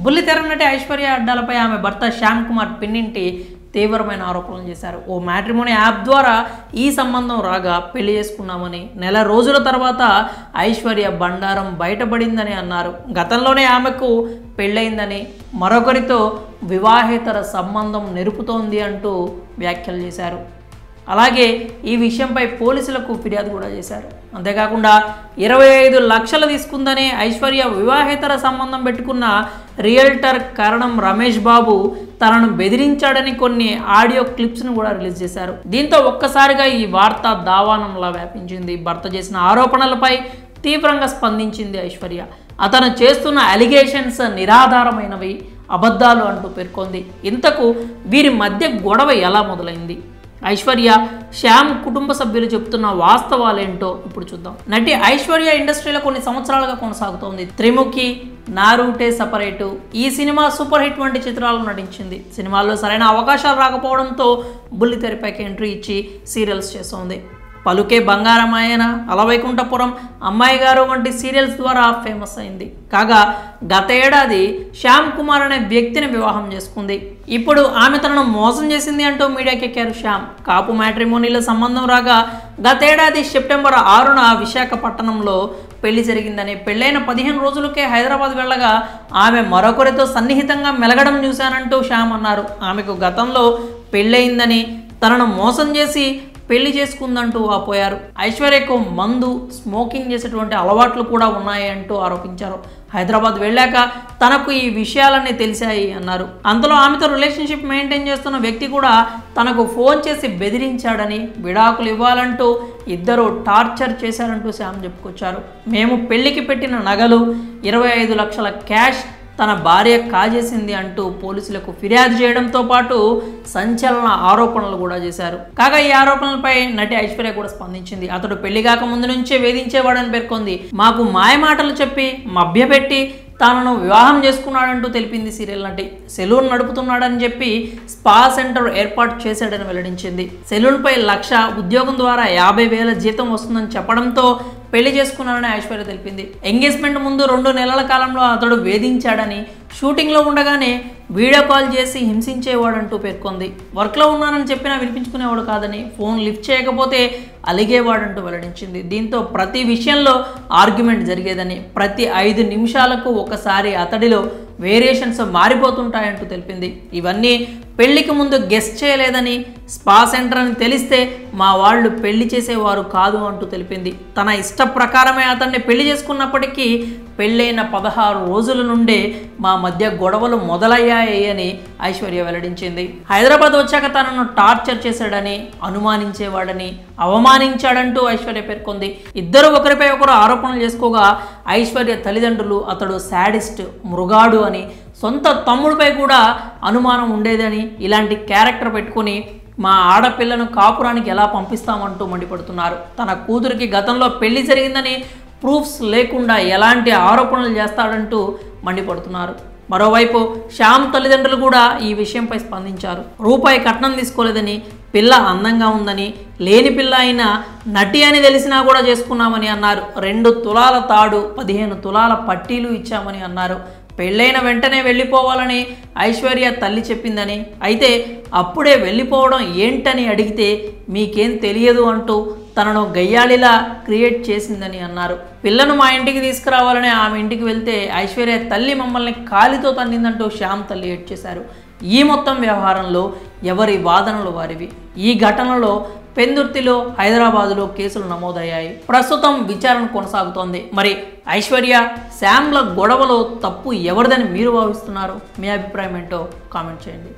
బుల్లితెర నటి ఐశ్వర్య అడ్డాలపై ఆమె భర్త శ్యామ్ కుమార్ పిన్నింటి తీవ్రమైన ఆరోపణలు చేశారు. ఓ మ్యాట్రిమోనీ యాప్ ద్వారా ఈ సంబంధం రాగా పెళ్లి చేసుకున్నామని, నెల రోజుల తర్వాత ఐశ్వర్య బండారం బయటపడిందని అన్నారు. గతంలోనే ఆమెకు పెళ్ళయిందని, మరొకరితో వివాహేతర సంబంధం నెరుపుతోంది అంటూ వ్యాఖ్యలు చేశారు. అలాగే ఈ విషయంపై పోలీసులకు ఫిర్యాదు కూడా చేశారు. అంతేకాకుండా 25 లక్షలు తీసుకుందని ఐశ్వర్య వివాహేతర సంబంధం పెట్టుకున్న రియల్టర్ కరణం రమేష్ బాబు తనను బెదిరించాడని కొన్ని ఆడియో క్లిప్స్ను కూడా రిలీజ్ చేశారు. దీంతో ఒక్కసారిగా ఈ వార్త దావానంలా వ్యాపించింది. భర్త చేసిన ఆరోపణలపై తీవ్రంగా స్పందించింది ఐశ్వర్య. అతను చేస్తున్న అలిగేషన్స్ నిరాధారమైనవి, అబద్ధాలు అంటూ పేర్కొంది. ఇంతకు వీరి మధ్య గొడవ ఎలా మొదలైంది, ఐశ్వర్య శ్యామ్ కుటుంబ సభ్యులు చెప్తున్న వాస్తవాలేంటో ఇప్పుడు చూద్దాం. నటి ఐశ్వర్య ఇండస్ట్రీలో కొన్ని సంవత్సరాలుగా కొనసాగుతోంది. త్రిముఖి, నా రూటే సపరేటు, ఈ సినిమా సూపర్ హిట్ వంటి చిత్రాలను నటించింది. సినిమాల్లో సరైన అవకాశాలు రాకపోవడంతో బుల్లితెరపైకి ఎంట్రీ ఇచ్చి సీరియల్స్ చేస్తోంది. పలుకే బంగారమాయన, అలవైకుంఠపురం, అమ్మాయి గారు వంటి సీరియల్స్ ద్వారా ఫేమస్ అయింది. కాగా గత ఏడాది శ్యామ్ కుమార్ అనే వ్యక్తిని వివాహం చేసుకుంది. ఇప్పుడు ఆమె తనను మోసం చేసింది అంటూ మీడియాకి ఎక్కారు శ్యామ్. కాపు మ్యాట్రిమోనీలో సంబంధం రాగా గతేడాది సెప్టెంబర్ 6న విశాఖపట్నంలో పెళ్లి జరిగిందని, పెళ్ళైన 15 రోజులకే హైదరాబాద్ వెళ్ళగా ఆమె మరొకరితో సన్నిహితంగా మెలగడం చూశానంటూ శ్యామ్ అన్నారు. ఆమెకు గతంలో పెళ్ళయిందని, తనను మోసం చేసి పెళ్లి చేసుకుందంటూ వాపోయారు. ఐశ్వర్యకు మందు, స్మోకింగ్ చేసేటువంటి అలవాట్లు కూడా ఉన్నాయి అంటూ ఆరోపించారు. హైదరాబాద్ వెళ్ళాక తనకు ఈ విషయాలన్నీ తెలిసాయి అన్నారు. అంతలో ఆమెతో రిలేషన్షిప్ మెయింటైన్ చేస్తున్న వ్యక్తి కూడా తనకు ఫోన్ చేసి బెదిరించాడని, విడాకులు ఇవ్వాలంటూ ఇద్దరు టార్చర్ చేశారంటూ శ్యామ్ చెప్పుకొచ్చారు. మేము పెళ్లికి పెట్టిన నగలు, 25 లక్షల క్యాష్ తన భార్య కాజేసింది అంటూ పోలీసులకు ఫిర్యాదు చేయడంతో పాటు సంచలన ఆరోపణలు కూడా చేశారు. కాగా ఈ ఆరోపణలపై నటి ఐశ్వర్య కూడా స్పందించింది. అతడు పెళ్లి కాక ముందు నుంచే వేధించేవాడని పేర్కొంది. మాకు మాయమాటలు చెప్పి మభ్యపెట్టి తనను వివాహం చేసుకున్నాడంటూ తెలిపింది సీరియల్ నటి. సెలూన్ నడుపుతున్నాడని చెప్పి స్పా సెంటర్ ఏర్పాటు చేశాడని వెల్లడించింది. సెలూన్పై 1,00,000, ఉద్యోగం ద్వారా 50,000 జీతం వస్తుందని చెప్పడంతో పెళ్లి చేసుకున్నారని ఐశ్వర్య తెలిపింది. ఎంగేజ్మెంట్ ముందు 2 నెలల కాలంలో అతడు వేధించాడని, షూటింగ్లో ఉండగానే వీడియో కాల్ చేసి హింసించేవాడంటూ పేర్కొంది. వర్క్లో ఉన్నానని చెప్పినా వినిపించుకునేవాడు కాదని, ఫోన్ లిఫ్ట్ చేయకపోతే అలిగేవాడంటూ వెల్లడించింది. దీంతో ప్రతి విషయంలో ఆర్గ్యుమెంట్ జరిగేదని, ప్రతి 5 నిమిషాలకు ఒకసారి అతడిలో వేరియేషన్స్ మారిపోతుంటాయంటూ తెలిపింది. ఇవన్నీ పెళ్లికి ముందు గెస్ట్ చేయలేదని, స్పా సెంటర్ అని తెలిస్తే మా వాళ్ళు పెళ్లి చేసేవారు కాదు అంటూ తెలిపింది. తన ఇష్ట ప్రకారమే అతన్ని పెళ్లి చేసుకున్నప్పటికీ పెళ్ళైన 16 రోజుల నుండే మా మధ్య గొడవలు మొదలయ్యాయి అని ఐశ్వర్య వెల్లడించింది. హైదరాబాద్ వచ్చాక తనను టార్చర్ చేశాడని, అనుమానించేవాడని, అవమానించాడంటూ ఐశ్వర్య పేర్కొంది. ఇద్దరు ఒకరిపై ఒకరు ఆరోపణలు చేసుకోగా ఐశ్వర్య తల్లిదండ్రులు అతడు శాడిస్ట్, మృగాడు అని, సొంత తమ్ముడిపై కూడా అనుమానం ఉండేదని, ఇలాంటి క్యారెక్టర్ పెట్టుకుని మా ఆడపిల్లను కాపురానికి ఎలా పంపిస్తామంటూ మండిపడుతున్నారు. తన కూతురికి గతంలో పెళ్లి జరిగిందని ప్రూఫ్స్ లేకుండా ఎలాంటి ఆరోపణలు చేస్తాడంటూ మండిపడుతున్నారు. మరోవైపు శ్యామ్ తల్లిదండ్రులు కూడా ఈ విషయంపై స్పందించారు. రూపాయి కట్నం తీసుకోలేదని, పిల్ల అందంగా ఉందని, లేని పిల్ల అయినా నటి అని తెలిసినా కూడా చేసుకున్నామని అన్నారు. 2 తులాల తాడు, 15 తులాల పట్టీలు ఇచ్చామని అన్నారు. పెళ్ళైన వెంటనే వెళ్ళిపోవాలని ఐశ్వర్య తల్లి చెప్పిందని, అయితే అప్పుడే వెళ్ళిపోవడం ఏంటని అడిగితే మీకేం తెలియదు అంటూ తనను గయ్యాళిలా క్రియేట్ చేసిందని అన్నారు. పిల్లను మా ఇంటికి తీసుకురావాలని ఆమె ఇంటికి వెళ్తే ఐశ్వర్య తల్లి మమ్మల్ని కాలితో తన్నిందంటూ శ్యామ్ తల్లి ఏడ్ చేశారు. ఈ మొత్తం వ్యవహారంలో ఎవరి వాదనలు వారివి. ఈ ఘటనలో పెందుర్తిలో, హైదరాబాదులో కేసులు నమోదయ్యాయి. ప్రస్తుతం విచారణ కొనసాగుతోంది. మరి ఐశ్వర్య, శ్యామ్ల గొడవలో తప్పు ఎవరిదని మీరు భావిస్తున్నారు? మీ అభిప్రాయం ఏంటో కామెంట్ చేయండి.